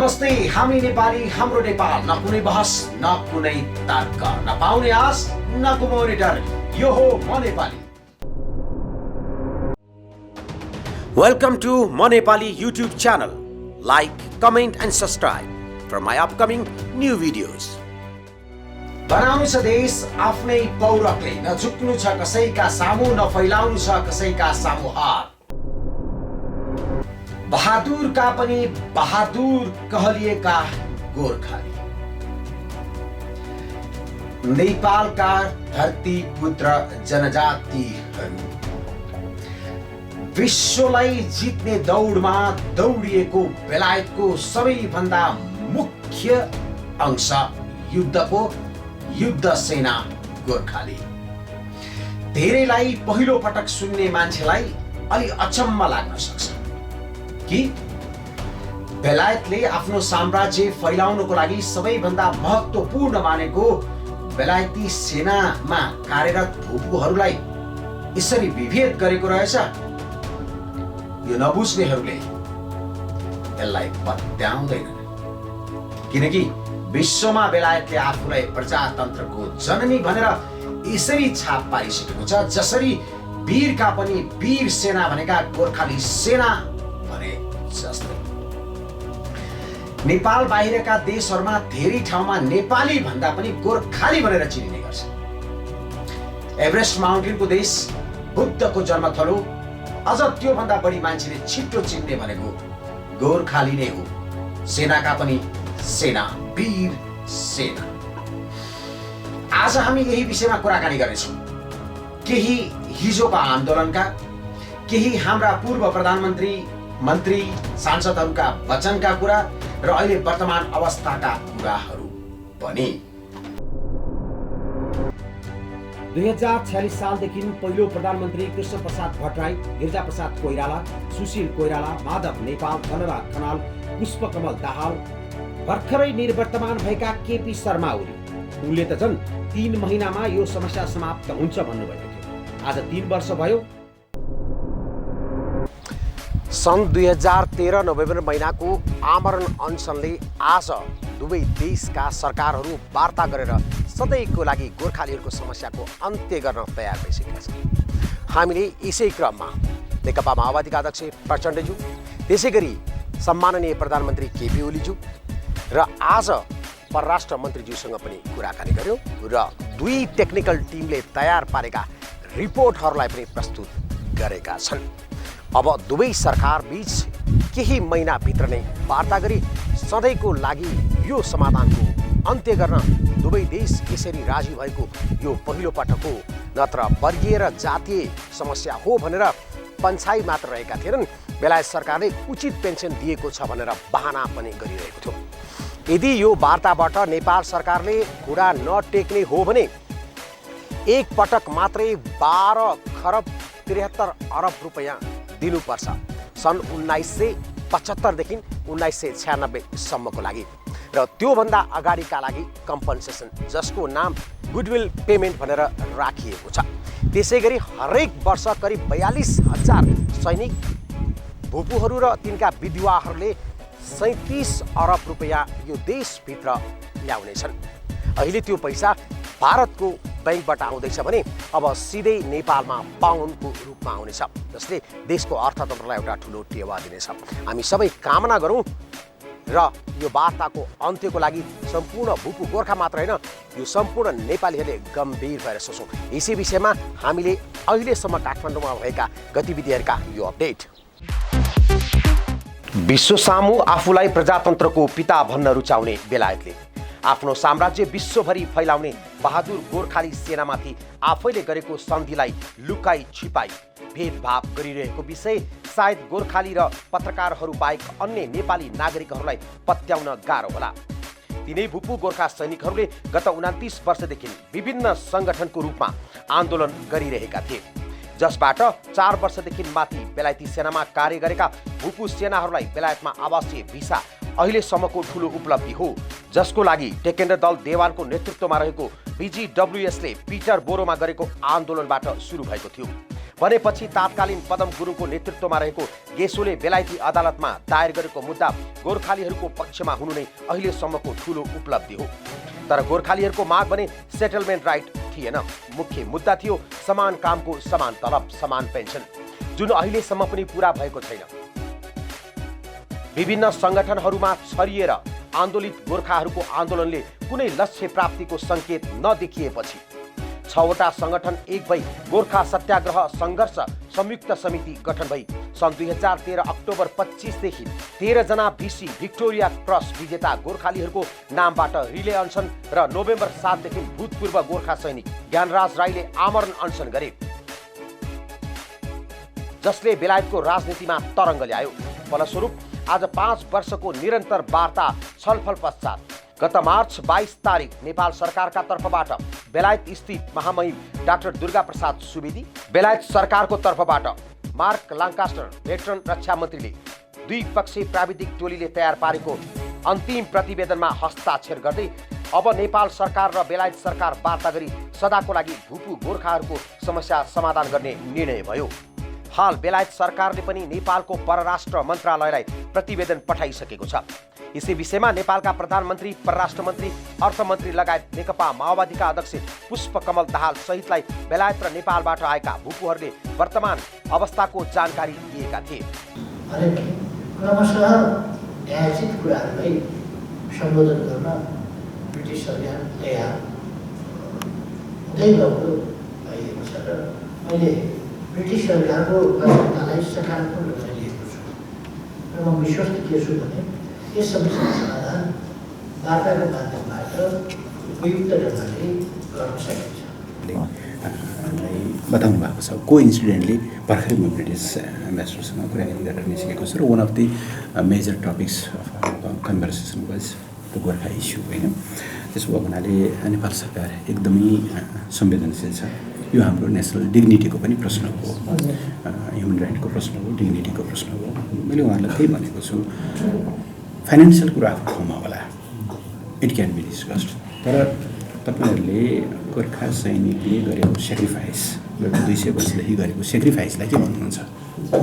नमस्ते, हामी नेपाली, हाम्रो नेपाल, न कुनै बहस, न कुनै तर्क, न पाउने आश, न गुमाउने डर। यो हो म नेपाली। Welcome to म Nepali YouTube channel. Like, comment and subscribe for my upcoming new videos. बनाउनु छ देश आफ्नै पौरखले, न झुक्नु छ कसैका सामु, न फैलाउनु छ कसैका सामु हात। बहादुर का पनि बहादुर कहलिएका गोर्खाली, नेपालका धरती पुत्र जनजातिहरू, विश्वलाई जित्ने दौडमा दौडिएको बेलायतको सबैभन्दा मुख्य अंश युद्धको युद्ध सेना गोर्खाली। धेरैलाई पहिलो पटक सुन्ने मान्छेलाई अलि अचम्म लाग्न सक्छ कि बेलायतले आफ्नो साम्राज्य फैलाउनको लागि सबैभन्दा महत्त्वपूर्ण मानेको बेलायती सेनामा कार्यरत भूपुहरूलाई यसरी विभेद गरेको रहेछ। यो नबुझ्नेहरूले यसलाई पत्याउँदैनन्, किनकि विश्वमा बेलायतले आफूलाई प्रजातन्त्रको जननी भनेर यसरी छाप पारिसकेको छ, जसरी वीरका पनि वीर सेना भनेका गोर्खाली सेना भने जस्तै। नेपाल बाहिरका देशहरूमा धेरै ठाउँमा नेपाली भन्दा पनि गोर्खाली भनेर चिनिने गर्छ। एभरेस्ट माउन्टेनको देश, बुद्धको जन्मथलो, अझ त्योभन्दा बढी मान्छेले छिटो चिन्ने भनेको गोर्खाली नै हो। सेनाका पनि सेना, वीर सेना। आज हामी यही विषयमा कुराकानी गर्नेछौँ। केही हिजोका आन्दोलनका, केही हाम्रा पूर्व प्रधानमन्त्री, मन्त्री, सांसदहरूका वचनका कुरा र अहिले वर्तमान अवस्थाका कुराहरू पनि। 2046 सालदेखि पहिलो प्रधानमन्त्री कृष्ण प्रसाद भट्टराई, गिरिजा प्रसाद कोइराला, सुशील कोइराला, माधव नेपाल, धनराज खनाल, पुष्पकमल दाहाल, भर्खरै निवर्तमान भएका केपी शर्मा ओली, उनले त झन् 3 महिनामा यो समस्या समाप्त हुन्छ भन्नुभएको थियो। आज 3 वर्ष भयो। सन् 2013 नोभेम्बर महिनाको आमरण अनसनले आज दुवै देशका सरकारहरू वार्ता गरेर सधैँको लागि गोर्खालीहरूको समस्याको अन्त्य गर्न तयार भइसकेका छन्। हामीले यसै क्रममा नेकपा माओवादीका अध्यक्ष प्रचण्डज्यू, त्यसै गरी सम्माननीय प्रधानमन्त्री केपी ओलीज्यू र आज परराष्ट्र मन्त्रीज्यूसँग पनि कुराकानी गर्यौँ र दुई टेक्निकल टिमले तयार पारेका रिपोर्टहरूलाई पनि प्रस्तुत गरेका छन्। अब दुवै सरकार बीच केही महिनाभित्र नै वार्ता गरी सधैँको लागि यो समाधानको अन्त्य गर्न दुवै देश यसरी राजी भएको यो पहिलो पटक हो। नत्र वर्गीय र जातीय समस्या हो भनेर पन्छाइ मात्र रहेका थिएनन्। बेलायत सरकारले उचित पेन्सन दिएको छ भनेर बहाना पनि गरिरहेको थियो। यदि यो वार्ताबाट नेपाल सरकारले कुरा नटेक्ने हो भने एक पटक मात्रै 12 खरब 73 अरब रुपैयाँ दिनुपर्छ सन् 1975 देखि 1996 सम्मको लागि र त्योभन्दा अगाडिका लागि कम्पनसेसन, जसको नाम गुडविल पेमेन्ट भनेर राखिएको छ। त्यसै गरी हरेक वर्ष करिब 42,000 सैनिक, भूपुहरू र तिनका विधवाहरूले 37 अरब रुपैयाँ यो देशभित्र ल्याउनेछन्। अहिले त्यो पैसा भारतको बैंकबाट आउँदैछ भने अब सिधै नेपालमा पाउन्डको रूपमा आउनेछ, जसले देशको अर्थतन्त्रलाई एउटा ठुलो टेवा दिनेछ। हामी सबै कामना गरौँ र यो वार्ताको अन्त्यको लागि सम्पूर्ण भूपु गोर्खा मात्र होइन, यो सम्पूर्ण नेपालीहरूले गम्भीर भएर सोचौँ। यसै विषयमा हामीले अहिलेसम्म काठमाडौँमा भएका गतिविधिहरूका यो अपडेट। विश्व सामु आफूलाई प्रजातन्त्रको पिता भन्न रुचाउने बेलायतले आफ्नो साम्राज्य विश्वभरि फैलाउने बहादुर गोर्खाली सेनामाथि आफैले गरेको सन्धिलाई लुकाई छिपाई भेदभाव गरिरहेको विषय सायद गोर्खाली र पत्रकारहरू बाहेक अन्य नेपाली नागरिकहरूलाई पत्याउन गाह्रो होला। तिनै भूपु गोर्खा सैनिकहरूले गत 29 वर्षदेखि विभिन्न सङ्गठनको रूपमा आन्दोलन गरिरहेका थिए, जसबाट 4 वर्षदेखि माथि बेलायती सेनामा कार्य गरेका भूपु सेनाहरूलाई बेलायतमा आवासीय भिसा अहिलेसम्मको ठुलो उपलब्धि हो, जसको लागि टेकेन्द्र दल देवानको नेतृत्वमा रहेको BGWS ले पिटर बोरोमा गरेको आन्दोलनबाट सुरु भएको थियो। भनेपछि तात्कालीन पदम गुरुङको नेतृत्वमा रहेको गेसोले बेलायती अदालतमा दायर गरेको मुद्दा गोर्खालीहरूको पक्षमा हुनु नै अहिलेसम्मको ठूलो उपलब्धि हो। तर गोर्खालीहरूको माग भने सेटलमेन्ट राइट थिएन। मुख्य मुद्दा थियो समान कामको समान तलब, समान पेन्सन, जुन अहिलेसम्म पनि पूरा भएको छैन। विभिन्न संगठनहरूमा छरिएर आन्दोलित गोर्खाहरूको आन्दोलनले कुनै लक्ष्य प्राप्तिको संकेत नदेखिएपछि 6वटा संगठन एक भई गोर्खा सत्याग्रह संघर्ष संयुक्त समिति गठन भई सन् 2013 अक्टोबर 25 देखि 13 जना BC भिक्टोरिया क्रस विजेता गोर्खालीहरूको नामबाट रिले अनसन र नोभेम्बर 7 देखि भूतपूर्व गोर्खा सैनिक ज्ञानराज राईले आमरण अनसन गरे, जसले बेलायतको राजनीतिमा तरङ्ग ल्यायो। फलस्वरूप आज 5 वर्षको निरन्तर वार्ता छलफल पश्चात गत मार्च 22 तारिक नेपाल सरकारका तर्फबाट बेलायत स्थित महामहिम डाक्टर दुर्गा प्रसाद सुवेदी, बेलायत सरकारको तर्फबाट मार्क लाङ्कास्टर भेटरन रक्षा मन्त्रीले द्विपक्षीय प्राविधिक टोलीले तयार पारेको अन्तिम प्रतिवेदनमा हस्ताक्षर गर्दै अब नेपाल सरकार र बेलायत सरकार वार्ता गरी सदाको लागि भूपू गोर्खाहरूको समस्या समाधान गर्ने निर्णय भयो। हाल बेलायत सरकारले पनि नेपालको परराष्ट्र मन्त्रालयलाई प्रतिवेदन पठाइसकेको छ। यसै विषयमा नेपालका प्रधानमन्त्री, परराष्ट्र मन्त्री, अर्थमन्त्री लगायत नेकपा माओवादीका अध्यक्ष पुष्पकमल दाहाल सहितलाई बेलायत र नेपालबाट आएका भूपूहरूले वर्तमान अवस्थाको जानकारी दिएका थिए। क्रमशः न्यायोचित कुराहरूलाई सम्बोधन गर्न ब्रिटिस सरकार तयार हुँदै गएको भइएको छ र मैले ब्रिटिस सरकारको आवश्यकतालाई सकारात्मक रूपमा लिएको छु र म विश्वस्त के छु भने यस समस्याको समाधान वार्ताको माध्यमबाट उपयुक्त ढङ्गले गर्न सकिन्छ। बताउनु भएको छ को इन्सिडेन्टली भर्खरै म ब्रिटिस एम्बेसडरसँग कुराकानी गरेर निस्केको छु र one of the major topics of conversation was the Gorkha issue होइन। त्यसो भएको हुनाले नेपाल सरकार एकदमै संवेदनशील छ। यो हाम्रो नेसनल डिग्निटीको पनि प्रश्न हो, ह्युमन राइटको प्रश्न हो, डिग्निटीको प्रश्न हो। मैले उहाँहरूलाई त्यही भनेको छु, फाइनेन्सियल कुरा आफ्नो ठाउँमा होला, इट क्यान बी डिस्कस्ड, तर तपाईँहरूले गोर्खा सैनिकले गरेको सेक्रिफाइस, 200 वर्षदेखि गरेको सेक्रिफाइसलाई के भन्नुहुन्छ?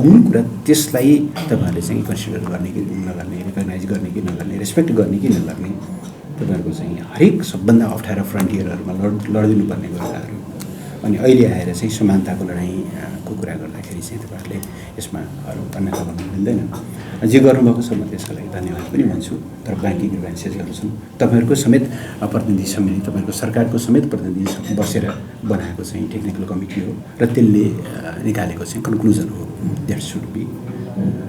मूल कुरा त्यसलाई तपाईँहरूले चाहिँ कन्सिडर गर्ने कि नगर्ने, रिकगनाइज गर्ने कि नगर्ने, रेस्पेक्ट गर्ने कि नगर्ने, तपाईँहरूको चाहिँ हरेक सबभन्दा अप्ठ्यारो फ्रन्टियरहरूमा लडिदिनुपर्ने गोर्खाहरू अनि अहिले आएर चाहिँ समानताको लडाइँको कुरा गर्दाखेरि चाहिँ तपाईँहरूले यसमा अरू अन्यथा भन्नु मिल्दैन। जे गर्नुभएको छ म त्यसको लागि धन्यवाद पनि भन्छु। तर बाँकी ग्रिभेन्सेसहरू छन्, तपाईँहरूको समेत प्रतिनिधि समिति, तपाईँहरूको सरकारको समेत प्रतिनिधि बसेर बनाएको चाहिँ टेक्निकल कमिटी हो र त्यसले निकालेको चाहिँ कन्क्लुजन हो, द्याट सुड बी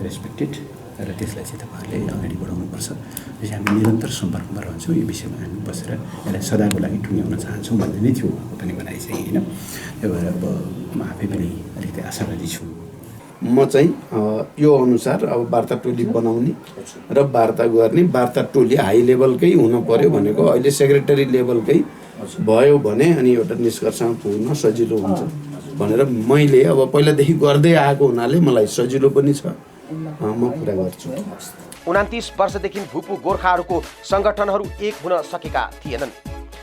रेस्पेक्टेड र त्यसलाई चाहिँ तपाईँहरूले अगाडि बढाउनुपर्छ। त्यसै हामी निरन्तर सम्पर्कमा रहन्छौँ, यो विषयमा हामी बसेर यसलाई सदाको लागि टुङ्ग्याउन चाहन्छौँ भन्ने नै थियो उहाँको पनि भनाइ चाहिँ होइन। त्यही भएर अब म आफै पनि अलिकति आशावादी छु। म चाहिँ यो अनुसार अब वार्ता टोली बनाउने र वार्ता गर्ने, वार्ता टोली हाई लेभलकै हुनु पर्यो भनेको अहिले सेक्रेटरी लेभलकै भयो भने अनि एउटा निष्कर्षमा पुग्न सजिलो हुन्छ भनेर मैले अब पहिलादेखि गर्दै आएको हुनाले मलाई सजिलो पनि छ, म पुरा गर्छु। 29 वर्षदेखि भूपू गोर्खाहरूको संगठनहरू एक हुन सकेका थिएनन्।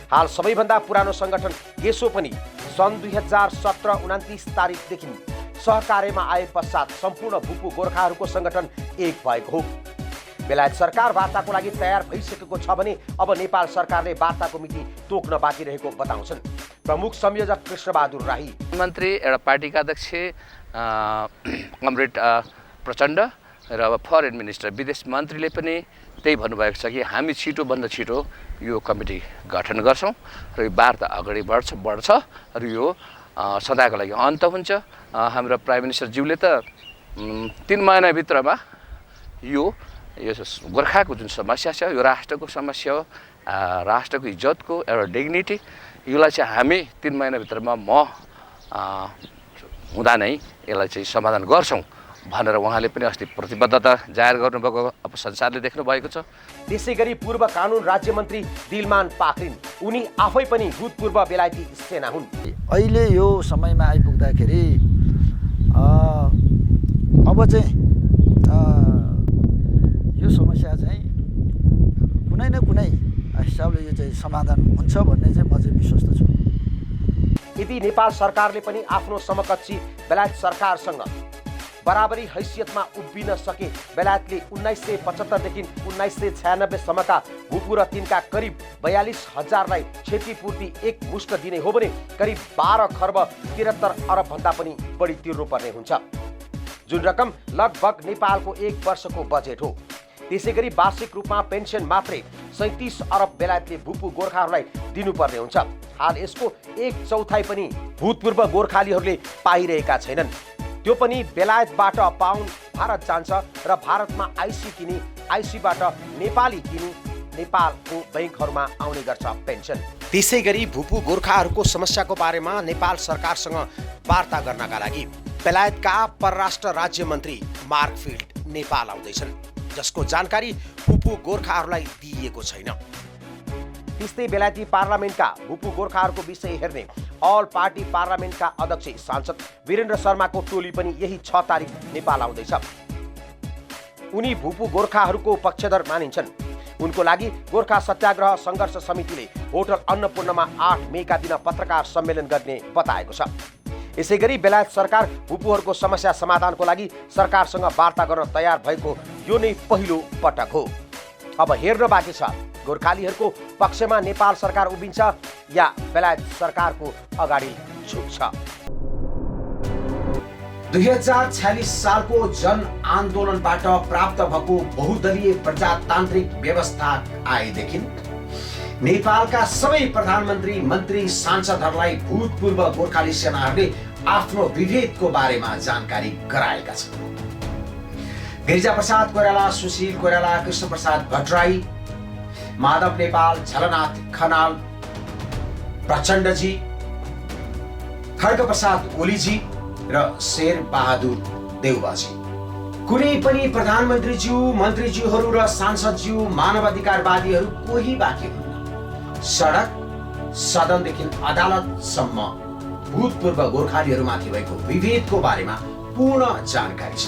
हाल सबैभन्दा पुरानो संगठन गेसो पनि सन् 2017 29 तारिकदेखि सहकार्यमा आए पश्चात सम्पूर्ण भूपू गोर्खाहरूको संगठन एक भएको हो। बेलायत सरकार वार्ताको लागि तयार भइसकेको छ भने अब नेपाल सरकारले वार्ताको मिति तोक्न बाँकी रहेको बताउँछन् प्रमुख संयोजक कृष्णबहादुर राई। मन्त्री एउटा पार्टीका अध्यक्ष कमरेड प्रचण्ड र अब फरेन मिनिस्टर विदेश मन्त्रीले पनि त्यही भन्नुभएको छ कि हामी छिटोभन्दा छिटो यो कमिटी गठन गर्छौँ र यो वार्ता अगाडि बढ्छ र यो सदाको लागि अन्त हुन्छ। हाम्रो प्राइम मिनिस्टरज्यूले त 3 महिनाभित्रमा यो गोर्खाको जुन समस्या छ, यो राष्ट्रको समस्या हो, राष्ट्रको इज्जतको एउटा डिग्निटी, यसलाई चाहिँ हामी 3 महिनाभित्रमा हुँदा नै यसलाई चाहिँ समाधान गर्छौँ भनेर उहाँले पनि अस्ति प्रतिबद्धता जाहेर गर्नुभएको अब संसारले देख्नु भएको छ। त्यसै गरी पूर्व कानुन राज्य मन्त्री दिलमान पाखरिन, उनी आफै पनि भूतपूर्व बेलायती सेना हुन्। अहिले यो समयमा आइपुग्दाखेरि अब चाहिँ यो समस्या चाहिँ कुनै न कुनै हिसाबले यो चाहिँ समाधान हुन्छ भन्ने चाहिँ म चाहिँ विश्वस्त छु। यदि नेपाल सरकारले पनि आफ्नो समकक्षी बेलायत सरकारसँग बराबरी हैसियतमा उभिन सके, बेलायतले 1975 देखि 1996 सम्मका भूपू र तिनका करिब 42,000लाई क्षतिपूर्ति एक मुष्ट दिने हो भने करिब 12 खर्ब 73 अरब भन्दा पनि बढी तिर्नुपर्ने हुन्छ, जुन रकम लगभग नेपालको एक वर्षको बजेट हो। त्यसैगरी वार्षिक रूपमा पेन्सन मात्रै 37 अरब बेलायतले भूपू गोर्खाहरूलाई दिनुपर्ने हुन्छ। हाल यसको 1/4 पनि भूतपूर्व गोर्खालीहरूले पाइरहेका छैनन्। त्यो पनि बेलायतबाट पाउन्ड भारत जान्छ र भारतमा आइसी किनी, आइसीबाट नेपाली किनी नेपालको बैंकहरूमा आउने गर्छ पेन्सन। त्यसैगरी भूपू गोर्खाहरूको समस्याको बारेमा नेपाल सरकारसँग वार्ता गर्नका लागि बेलायतका परराष्ट्र राज्य मन्त्री मार्क फिल्ड नेपाल आउँदैछन्, जसको जानकारी भूपू गोर्खाहरूलाई दिइएको छैन। त्यस्तै बेलायती पार्लियामेन्टका भूपू गोर्खाहरूको विषय हेर्ने अल पार्टी पार्लियामेन्टका अध्यक्ष सांसद वीरेन्द्र शर्माको टोली पनि यही 6 तारिक नेपाल आउँदैछ। उनी भूपू गोर्खाहरूको पक्षधर मानिन्छन्। उनको लागि गोर्खा सत्याग्रह सङ्घर्ष समितिले होटल अन्नपूर्णमा 8 मेका दिन पत्रकार सम्मेलन गर्ने बताएको छ। यसैगरी बेलायत सरकार भूपूहरूको समस्या समाधानको लागि सरकारसँग वार्ता गर्न तयार भएको यो नै पहिलो पटक हो। अब हेर्न बाँकी छ गोर्खालीहरूको पक्षमा नेपाल सरकार उभिन्छ या बेलायत सरकारको अगाडि झुक्छ। 2046 सालको जन आन्दोलनबाट प्राप्त भएको बहुदलीय प्रजातान्त्रिक व्यवस्था आएदेखि नेपालका सबै प्रधानमन्त्री, मन्त्री, सांसदहरूलाई भूतपूर्व गोर्खाली सेनाहरूले आफ्नो विभेदको बारेमा जानकारी गराएका छन्। गिरिजाप्रसाद कोइराला, सुशील कोइराला, कृष्णप्रसाद भट्टराई, माधव नेपाल, झलनाथ खनाल, प्रचण्डजी, खड्गप्रसाद ओलीजी र शेर बहादुर देउवाजी। कुनै पनि प्रधानमन्त्रीज्यू, मन्त्रीज्यूहरू र सांसदज्यू, मानवाधिकारवादीहरू कोही बाँकी हुन्न। सडक, सदनदेखि अदालतसम्म भूतपूर्व गोर्खालीहरूमाथि भएको विभेदको बारेमा पूर्ण जानकारी छ।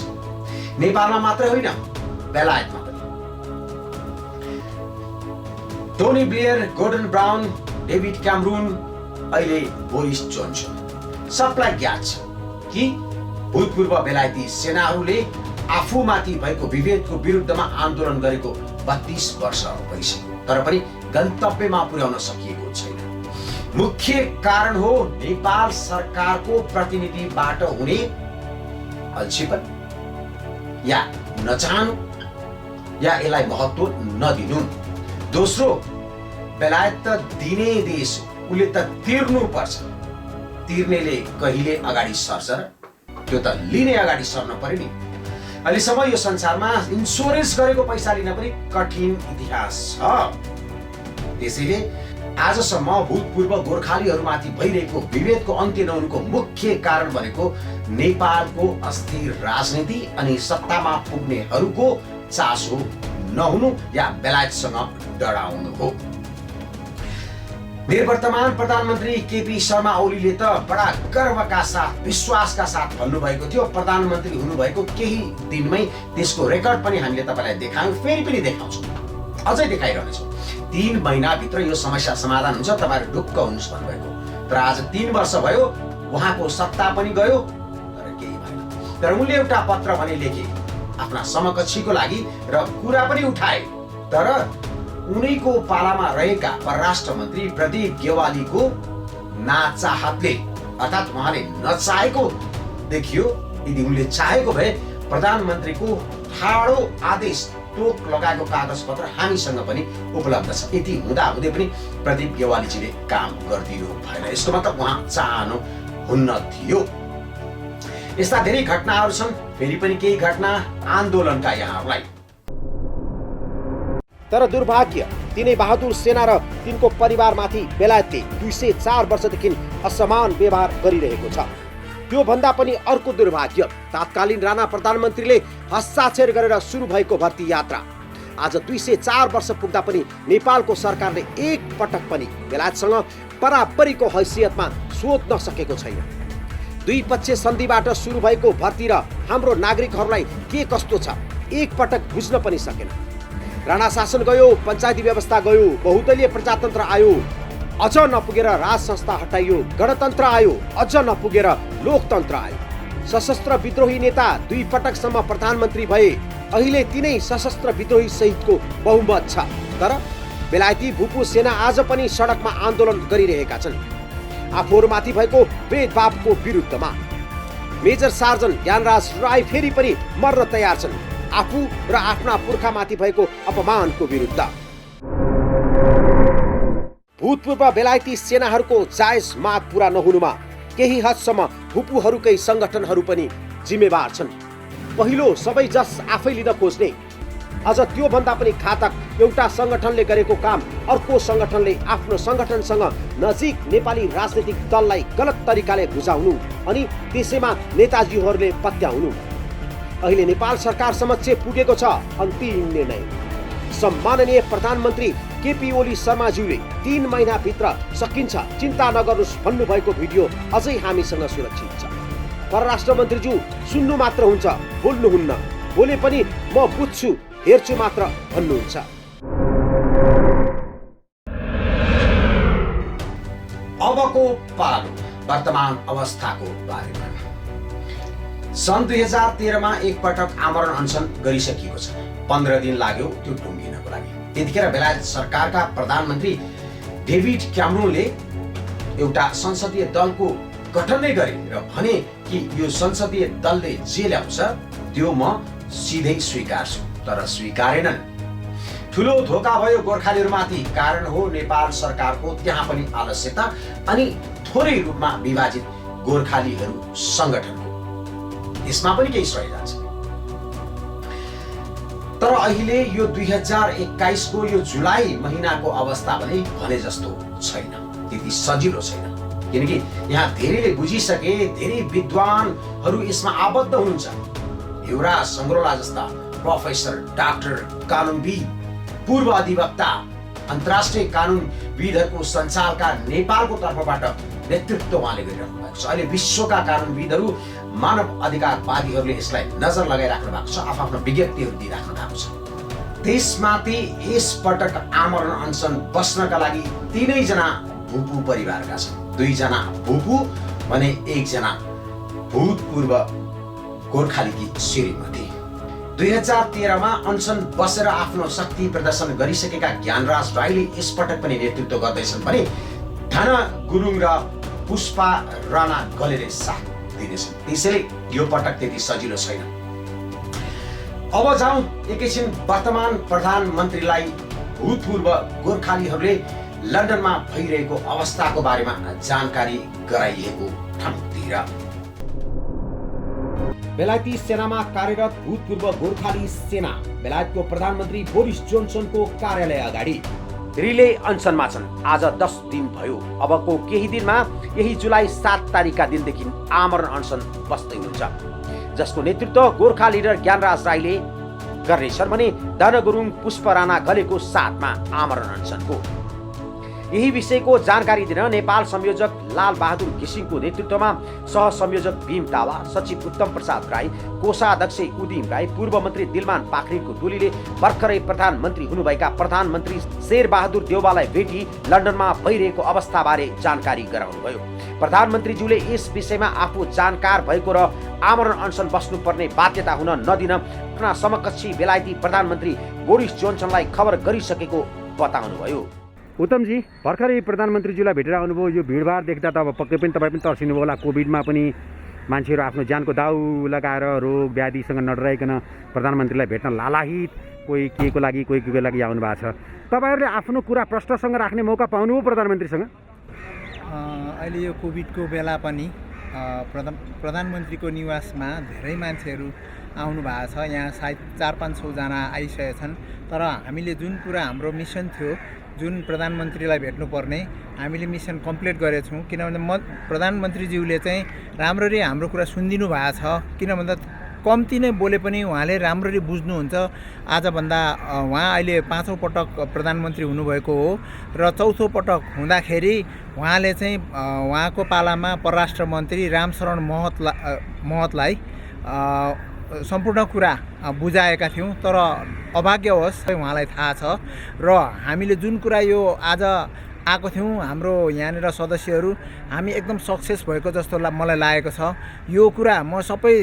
नेपालमा मात्र होइन, बेलायतमा पनि। Tony Blair, Gordon brown, David Cameroon, अहिले बोरिस जोन्सन, सबलाई ज्ञात छ कि भूतपूर्व बेलायती सेनाहरूले आफूमाथि भएको विभेदको विरुद्धमा आन्दोलन गरेको 32 वर्ष भइसक्यो, तर पनि गन्तव्यमा पुर्याउन सकिएको छैन। मुख्य कारण हो नेपाल सरकारको प्रतिनिधिबाट हुने अल्छीपन या नचाहनु या यसलाई महत्त्व नदिनु। दोस्रो, बेलायत त दिने देश हो, उसले त तिर्नुपर्छ। तिर्नेले कहिले अगाडि सर्छ र? त्यो त लिने अगाडि सर्न पर्यो नि। अहिलेसम्म यो संसारमा इन्सुरेन्स गरेको पैसा लिन पनि कठिन इतिहास छ। त्यसैले आजसम्म भूतपूर्व गोर्खालीहरूमाथि भइरहेको विभेदको अन्त्य नहुनुको मुख्य कारण भनेको नेपालको अस्थिर राजनीति अनि सत्तामा पुग्नेहरूको चासो नहुनु या बेलायतसँग डराउनु हो। निवर्तमान प्रधानमन्त्री केपी शर्मा ओलीले त बडा गर्वका साथ, विश्वासका साथ भन्नुभएको थियो। प्रधानमन्त्री हुनुभएको केही दिनमै त्यसको रेकर्ड पनि हामीले तपाईँलाई देखायौँ, फेरि पनि देखाउँछौँ, अझै देखाइरहनेछौँ। 3 महिनाभित्र यो समस्या समाधान हुन्छ, तपाईँहरू ढुक्क हुनुहोस् भन्नुभएको। तर आज 3 वर्ष भयो, उहाँको सत्ता पनि गयो, तर केही भएन। तर उनले एउटा पत्र पनि लेखे आफ्ना समकक्षीको लागि र कुरा पनि उठाए। तर उनीको पालामा रहेका परराष्ट्र मन्त्री प्रदीप गेवालीको नाचाहतले, अर्थात् उहाँले नचाहेको देखियो। यदि उनले चाहेको भए प्रधानमन्त्रीको ठाडो आदेश टोक लगाएको कागज पत्र हामीसँग पनि उपलब्ध छ। यति हुँदाहुँदै पनि प्रदीप गेवालीजीले काम गरिदिनु भएन। यसको मतलब उहाँ चाहनु हुन्न थियो। यस्ता धेरै घटनाहरू छन्। फेरि पनि केही घटना आन्दोलनका यहाँहरूलाई। तर दुर्भाग्य, तिनै बहादुर सेना र तिनको परिवारमाथि बेलायतले 204 वर्षदेखि असमान व्यवहार गरिरहेको छ। त्यो भन्दा पनि अर्को दुर्भाग्य, तात्कालीन राणा प्रधानमन्त्रीले हस्ताक्षर गरेर सुरु भएको भर्ती यात्रा आज 204 वर्ष पुग्दा पनि नेपालको सरकारले एक पटक पनि बेलायतसँग बराबरीको हैसियतमा सोध्न सकेको छैन। दुई पक्ष सन्धिबाट सुरु भएको भर्ती र हाम्रो नागरिकहरूलाई के कस्तो छ एक पटक बुझ्न पनि सकेन। राणा शासन गयो, पञ्चायती व्यवस्था गयो, बहुदलीय प्रजातन्त्र आयो, अझ नपुगेर राज संस्था हटाइयो, गणतन्त्र आयो, अझ नपुगेर लोकतन्त्र आयो। सशस्त्र विद्रोही नेता 2 पटकसम्म प्रधानमन्त्री भए। अहिले तिनै सशस्त्र विद्रोही सहितको बहुमत छ। तर बेलायती भूपू सेना आज पनि सडकमा आन्दोलन गरिरहेका छन्, आफूहरूमाथि भएको भेदभावको विरुद्धमा। मेजर सार्जन ज्ञानराज राई फेरि पनि मर्न तयार छन्, आफू र आफ्ना पुर्खामाथि भएको अपमानको विरुद्ध। भूतपूर्व बेलायती सेनाहरूको जायज माग पूरा नहुनुमा केही हदसम्म भूपूहरूकै सङ्गठनहरू पनि जिम्मेवार छन्। पहिलो सबै जस आफै लिन खोज्ने, अझ त्योभन्दा पनि घातक एउटा सङ्गठनले गरेको काम अर्को सङ्गठनले आफ्नो सङ्गठनसँग नजिक नेपाली राजनीतिक दललाई गलत तरिकाले बुझाउनु अनि त्यसैमा नेताजीहरूले पत्याउनु। अहिले नेपाल सरकार समक्ष पुगेको छ अन्तिम निर्णय। सम्माननीय प्रधानमन्त्री केपी ओली शर्माज्यूले 3 महिनाभित्र सकिन्छ, चिन्ता नगर्नुहोस् भन्नुभएको भिडियो अझै हामीसँग सुरक्षित छ। परराष्ट्र मन्त्रीज्यू सुन्नु मात्र हुन्छ, बोल्नुहुन्न। बोले पनि म बुझ्छु, हेर्छु मात्र भन्नुहुन्छ। अबको पालो वर्तमान अवस्थाको बारेमा। सन् 2013मा एकपटक आमरण अनसन गरिसकिएको छ। 15 दिन लाग्यो त्यो टुङ्गिनको लागि। त्यतिखेर बेलायत सरकारका प्रधानमन्त्री डेभिड क्यामरूनले एउटा संसदीय दलको गठन नै गरे र भने कि यो संसदीय दलले जे ल्याउँछ त्यो म सिधै स्वीकार्छु। तर स्वीकारेनन्। ठुलो धोका भयो गोर्खालीहरूमाथि। कारण हो नेपाल सरकारको त्यहाँ पनि आलस्यता अनि थोरै रूपमा विभाजित गोर्खालीहरू सङ्गठनको। यसमा पनि केही सही जान्छ। तर अहिले यो 2021 को यो जुलाई महिनाको अवस्था भने जस्तो छैन, त्यति सजिलो छैन। किनकि यहाँ धेरैले बुझिसके, धेरै विद्वानहरू यसमा आबद्ध हुनुहुन्छ। युवराज सङ्ग्रोला जस्ता प्रोफेसर, डाक्टर, कानुनविद, पूर्व अधिवक्ता, अन्तर्राष्ट्रिय कानुनविदहरूको सञ्चालका नेपालको तर्फबाट नेतृत्व उहाँले गरिरहनु भएको छ। अहिले विश्वका कानुनविदहरू, मानव अधिकारवादीहरूले यसलाई नजर लगाइराख्नु भएको छ, आफ्नो विज्ञप्तिहरू दिइराख्नु भएको छ। त्यसमाथि यस पटक आमरण अनसन बस्नका लागि 3 जना भूपू परिवारका छन्। 2 जना भूपू भने 1 जना भूतपूर्व गोर्खालीकी श्रीमती। 2013मा अनसन बसेर आफ्नो शक्ति प्रदर्शन गरिसकेका ज्ञानराज राईले यसपटक पनि नेतृत्व गर्दैछन् भने धन गुरुङ र पुष्पा राणा गलेले साथ दिनेछन्। त्यसैले यो पटक त्यति सजिलो छैन। अब जाउँ एकैछिन वर्तमान प्रधानमन्त्रीलाई भूतपूर्व गोर्खालीहरूले लन्डनमा भइरहेको अवस्थाको बारेमा जानकारी गराइएको ठाउँतिर। बेलायती सेनामा कार्यरत भूतपूर्व गोर्खाली सेना बेलायतको प्रधानमन्त्री बोरिस जोन्सनको कार्यालय अगाडि रिले अनसनमा छन्। आज 10 दिन भयो। अबको केही दिनमा यही जुलाई 7 तारिकका दिनदेखि आमरण अनसन बस्दै हुन्छ, जसको नेतृत्व गोर्खा लिडर ज्ञानराज राईले गर्नेछन् भने धन गुरुङ, पुष्प राणा गलेको साथमा आमरण अनसनको। यही विषयको जानकारी दिन नेपाल संयोजक लाल बहादुर घिसिङको नेतृत्वमा सहसंयोजक भीम दावा, सचिव उत्तम प्रसाद राई, कोषाध्यक्ष उदिम राई, पूर्व मन्त्री दिलमान पाखरिनको टोलीले भर्खरै प्रधानमन्त्री हुनुभएका प्रधानमन्त्री शेरबहादुर देउवालाई भेटी लन्डनमा भइरहेको अवस्थाबारे जानकारी गराउनुभयो। प्रधानमन्त्रीज्यूले यस विषयमा आफू जानकार भएको र आमरण अनसन बस्नुपर्ने बाध्यता हुन नदिन आफ्ना समकक्षी बेलायती प्रधानमन्त्री बोरिस जोन्सनलाई खबर गरिसकेको बताउनुभयो। उत्तमजी, भर्खरै प्रधानमन्त्रीज्यूलाई भेटेर आउनुभयो। यो भिडभाड देख्दा त अब पक्कै पनि तपाईँ पनि तर्सिनुभयो होला। कोभिडमा पनि मान्छेहरू आफ्नो ज्यानको दाउ लगाएर रोग व्याधिसँग नडराइकन प्रधानमन्त्रीलाई भेट्न लालाहित, कोही केको लागि कोही केको लागि आउनु भएको छ। तपाईँहरूले आफ्नो कुरा प्रश्नसँग राख्ने मौका पाउनुभयो प्रधानमन्त्रीसँग? अहिले यो कोभिडको बेला पनि प्रधानमन्त्रीको निवासमा धेरै मान्छेहरू आउनु भएको छ। यहाँ सायद 400-500 जना आइसकेका छन्। तर हामीले जुन कुरा हाम्रो मिसन थियो, जुन प्रधानमन्त्रीलाई भेट्नुपर्ने, हामीले मिसन कम्प्लिट गरेछौँ। किनभने प्रधानमन्त्रीज्यूले चाहिँ राम्ररी हाम्रो कुरा सुनिदिनु भएको छ। किन भन्दा कम्ती नै बोले पनि उहाँले राम्ररी बुझ्नुहुन्छ। आजभन्दा उहाँ अहिले 5औं पटक प्रधानमन्त्री हुनुभएको हो र 4थो पटक हुँदाखेरि उहाँले चाहिँ उहाँको पालामा परराष्ट्र मन्त्री रामशरण महतलाई सम्पूर्ण कुरा बुझाएका थियौँ। तर अभाग्यवश उहाँलाई थाहा छ र हामीले जुन कुरा यो आज आएको थियौँ हाम्रो यहाँनिर सदस्यहरू, हामी एकदम सक्सेस भएको जस्तो मलाई लागेको छ। यो कुरा म सबै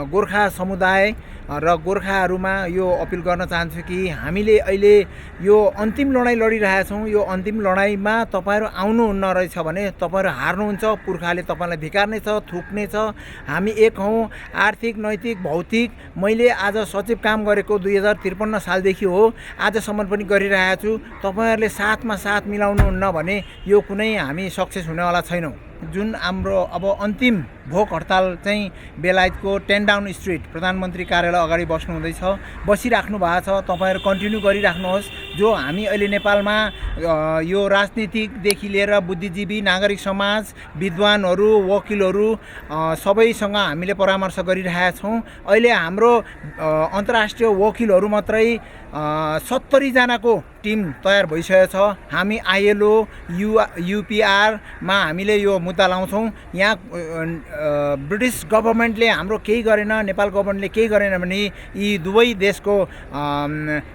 गोर्खा समुदाय र गोर्खाहरूमा यो अपिल गर्न चाहन्छु कि हामीले अहिले यो अन्तिम लडाइँ लडिरहेछौँ। यो अन्तिम लडाइँमा तपाईँहरू आउनुहुन्न रहेछ भने तपाईँहरू हार्नुहुन्छ। पुर्खाले तपाईँलाई धिक्कार्ने छ, थुक्ने छ। हामी एक हौँ, आर्थिक, नैतिक, भौतिक। मैले आज सचिव काम गरेको 2053 सालदेखि हो, आजसम्म पनि गरिरहेको छु। तपाईँहरूले साथमा साथ मिलाउनुहुन्न भने यो कुनै हामी सक्सेस हुनेवाला छैनौँ। जुन हाम्रो अब अन्तिम भोक हडताल चाहिँ बेलायतको 10 डाउन स्ट्रिट प्रधानमन्त्री कार्यालय अगाडि बसिराख्नु भएको छ। तपाईँहरू कन्टिन्यू गरिराख्नुहोस्। जो हामी अहिले नेपालमा यो राजनीतिकदेखि लिएर बुद्धिजीवी, नागरिक समाज, विद्वानहरू, वकिलहरू सबैसँग हामीले परामर्श गरिरहेका छौँ। अहिले हाम्रो अन्तर्राष्ट्रिय वकिलहरू मात्रै 70 जनाको टिम तयार भइसकेको छ। हामी ILO, UPR-मा हामीले यो मुद्दा लाउँछौँ। यहाँ ब्रिटिस गभर्मेन्टले हाम्रो केही गरेन, नेपाल गभर्मेन्टले केही गरेन भने यी दुवै देशको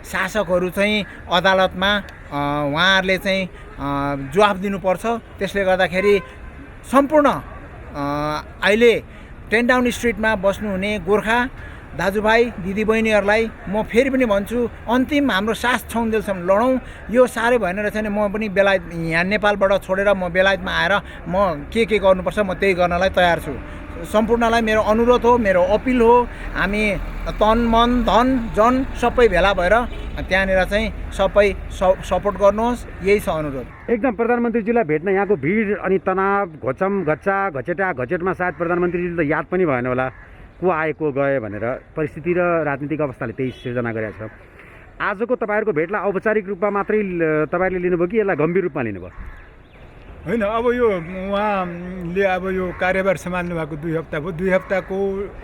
शासकहरू चाहिँ अदालतमा उहाँहरूले चाहिँ जवाफ दिनुपर्छ। त्यसले गर्दाखेरि सम्पूर्ण अहिले 10 डाउन स्ट्रिटमा बस्नुहुने गोर्खा दाजुभाइ दिदीबहिनीहरूलाई म फेरि पनि भन्छु, अन्तिम हाम्रो सास छाउन्जेलसम्म लडौँ। यो साह्रै भएन रहेछ भने म पनि बेलायत यहाँ नेपालबाट छोडेर म बेलायतमा आएर म के गर्नुपर्छ म त्यही गर्नलाई तयार छु। सम्पूर्णलाई मेरो अनुरोध हो, मेरो अपिल हो, हामी तन मन धन जन सबै भेला भएर त्यहाँनिर चाहिँ सबै सपोर्ट गर्नुहोस्। यही छ अनुरोध। एकदम प्रधानमन्त्रीजीलाई भेट्न यहाँको भिड अनि तनाव, घचेटमा सायद प्रधानमन्त्रीजीले त याद पनि भएन होला को आए को गए भनेर। परिस्थिति र राजनीतिक अवस्थाले त्यही सिर्जना गरेको छ। आजको तपाईँहरूको भेटलाई औपचारिक रूपमा मात्रै तपाईँहरूले लिनुभयो कि यसलाई गम्भीर रूपमा लिनुभयो? होइन, अब यो उहाँले अब यो कार्यभार सम्हाल्नु भएको 2 हप्ता भयो। 2 हप्ताको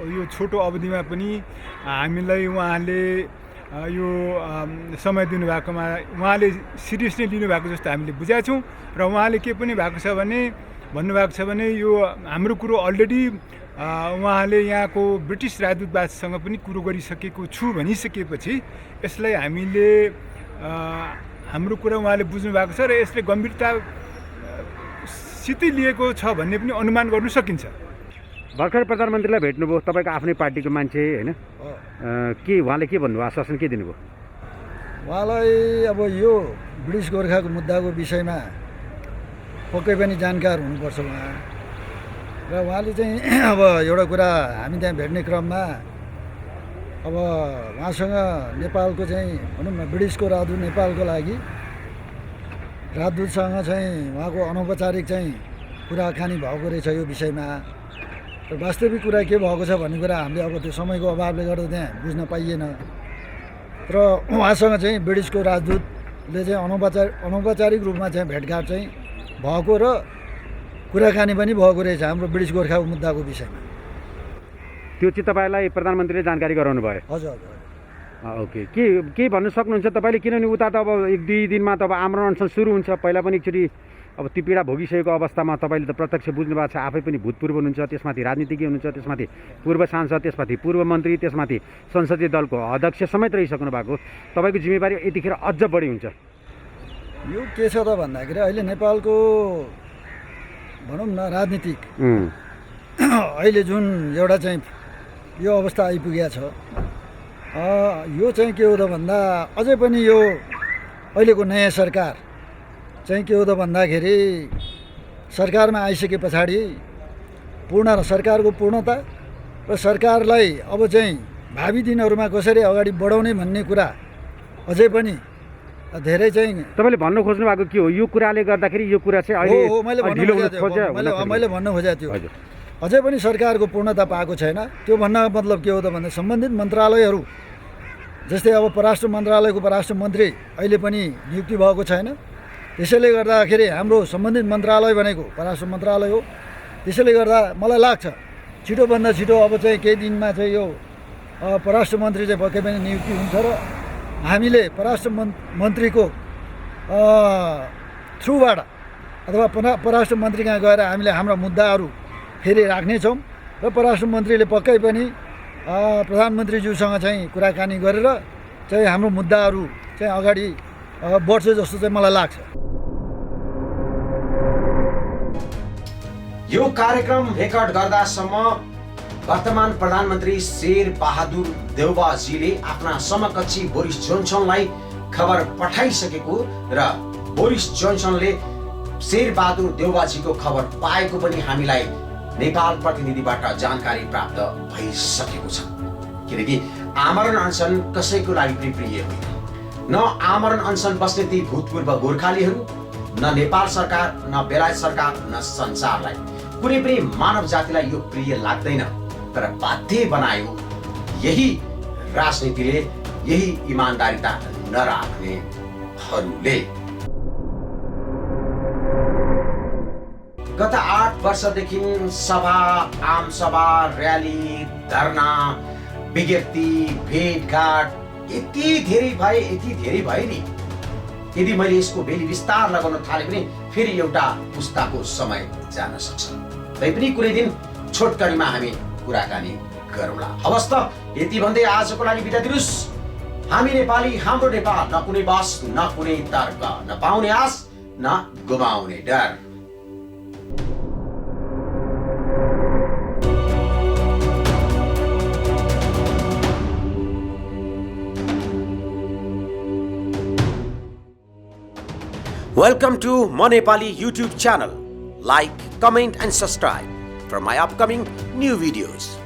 यो छोटो अवधिमा पनि हामीलाई उहाँले यो समय दिनुभएकोमा उहाँले सिरियसली लिनुभएको जस्तो हामीले बुझेका छौँ। र उहाँले के पनि भएको छ भने भन्नुभएको छ भने यो हाम्रो कुरो अलरेडी उहाँले यहाँको ब्रिटिस राजदूतवाससँग पनि कुरो गरिसकेको छु भनिसकेपछि यसलाई हामीले हाम्रो कुरा उहाँले बुझ्नु भएको छ र यसले गम्भीरतासितै लिएको छ भन्ने पनि अनुमान गर्नु सकिन्छ। भर्खर प्रधानमन्त्रीलाई भेट्नुभयो, तपाईँको आफ्नै पार्टीको मान्छे होइन, के उहाँले के भन्नुभयो, आश्वासन के दिनुभयो? उहाँलाई अब यो ब्रिटिस गोर्खाको मुद्दाको विषयमा पक्कै पनि जानकार हुनुपर्छ उहाँ। र उहाँले चाहिँ अब एउटा कुरा हामी त्यहाँ भेट्ने क्रममा अब उहाँसँग नेपालको चाहिँ भनौँ न ब्रिटिसको राजदूत नेपालको लागि राजदूतसँग चाहिँ उहाँको अनौपचारिक चाहिँ कुराकानी भएको रहेछ यो विषयमा। र वास्तविक कुरा के भएको छ भन्ने कुरा हामीले अब त्यो समयको अभावले गर्दा त्यहाँ बुझ्न पाइएन। र उहाँसँग चाहिँ ब्रिटिसको राजदूतले चाहिँ अनौपचारिक रूपमा चाहिँ भेटघाट चाहिँ भएको र कुराकानी पनि भएको रहेछ हाम्रो ब्रिटिस गोर्खाको मुद्दाको विषयमा। त्यो चाहिँ तपाईँलाई प्रधानमन्त्रीले जानकारी गराउनु भयो? हजुर। ओके, के भन्नु सक्नुहुन्छ तपाईँले? किनभने उता त अब 1-2 दिनमा त अब आमरण अनसन सुरु हुन्छ। पहिला पनि एकचोटि अब त्यो पीडा भोगिसकेको अवस्थामा तपाईँले त प्रत्यक्ष बुझ्नु भएको छ, आफै पनि भूतपूर्व हुनुहुन्छ, त्यसमाथि राजनीतिज्ञ हुनुहुन्छ, त्यसमाथि पूर्व सांसद, त्यसमाथि पूर्व मन्त्री, त्यसमाथि संसदीय दलको अध्यक्ष समेत रहिसक्नु भएको। तपाईँको जिम्मेवारी यतिखेर अझ बढी हुन्छ। यो के छ त भन्दाखेरि अहिले नेपालको भनौँ न राजनीतिक अहिले जुन एउटा चाहिँ यो अवस्था आइपुगेको छ, यो चाहिँ के हो त भन्दा अझै पनि यो अहिलेको नयाँ सरकार चाहिँ के हो त भन्दाखेरि सरकारमा आइसके पछाडि सरकारको पूर्णता र सरकारलाई अब चाहिँ भावी दिनहरूमा कसरी अगाडि बढाउने भन्ने कुरा अझै पनि धेरै चाहिँ तपाईँले भन्न खोज्नु भएको के हो? यो कुराले गर्दाखेरि यो कुरा चाहिँ अहिले मैले भन्न खोजेको थियो अझै पनि सरकारको पूर्णता पाएको छैन। त्यो भन्नको मतलब के हो त भन्दा सम्बन्धित मन्त्रालयहरू जस्तै अब परराष्ट्र मन्त्रालयको परराष्ट्र मन्त्री अहिले पनि नियुक्ति भएको छैन। त्यसैले गर्दाखेरि हाम्रो सम्बन्धित मन्त्रालय भनेको परराष्ट्र मन्त्रालय हो। त्यसैले गर्दा मलाई लाग्छ छिटोभन्दा छिटो अब चाहिँ केही दिनमा चाहिँ यो परराष्ट्र मन्त्री चाहिँ पक्कै पनि नियुक्ति हुन्छ र हामीले परराष्ट्र मन्त्रीको थ्रुबाट अथवा परराष्ट्र मन्त्री कहाँ गएर हामीले हाम्रा मुद्दाहरू फेरि राख्नेछौँ र परराष्ट्र मन्त्रीले पक्कै पनि प्रधानमन्त्रीज्यूसँग चाहिँ कुराकानी गरेर चाहिँ हाम्रो मुद्दाहरू चाहिँ अगाडि बढ्छ जस्तो चाहिँ मलाई लाग्छ। यो कार्यक्रम रेकर्ड गर्दासम्म वर्तमान प्रधानमन्त्री शेर बहादुर देउवाजीले आफ्ना समकक्षी बोरिस जोन्सनलाई खबर पठाइसकेको र बोरिस जोन्सनले शेर बहादुर देउवाजीको खबर पाएको पनि हामीलाई नेपाल प्रतिनिधिबाट जानकारी प्राप्त भइसकेको छ। किनकि आमरण अनसन कसैको लागि पनि प्रिय होइन। न आमरण अनसन बस्ने ती भूतपूर्व गोर्खालीहरू, न नेपाल सरकार, न बेलायत सरकार, न संसारलाई, कुनै पनि मानव जातिलाई यो प्रिय लाग्दैन। तर बाध्य बनायो यही राजनीतिले, यही इमानदारिता नराख्नेहरूले। गत 8 वर्षदेखि सभा, आमसभा, र्याली, धरना, विज्ञप्ति, भेटघाट यति धेरै भए नि, यदि मैले यसको बेली विस्तार लगाउन थाले पनि फेरि एउटा पुस्ताको समय जान सक्छ। तैपनि कुनै दिन छोटकरीमा हामी कुराकानी गरौँला। हवस् त, यति भन्दै आजको लागि बिदा दिनुस्। हामी नेपाली, हाम्रो नेपाल, न कुनै बस, न कुनै तर्क, न पाउने आस, न गुमाउने डर। Welcome to My Nepali YouTube channel. Like, comment and subscribe for my upcoming new videos.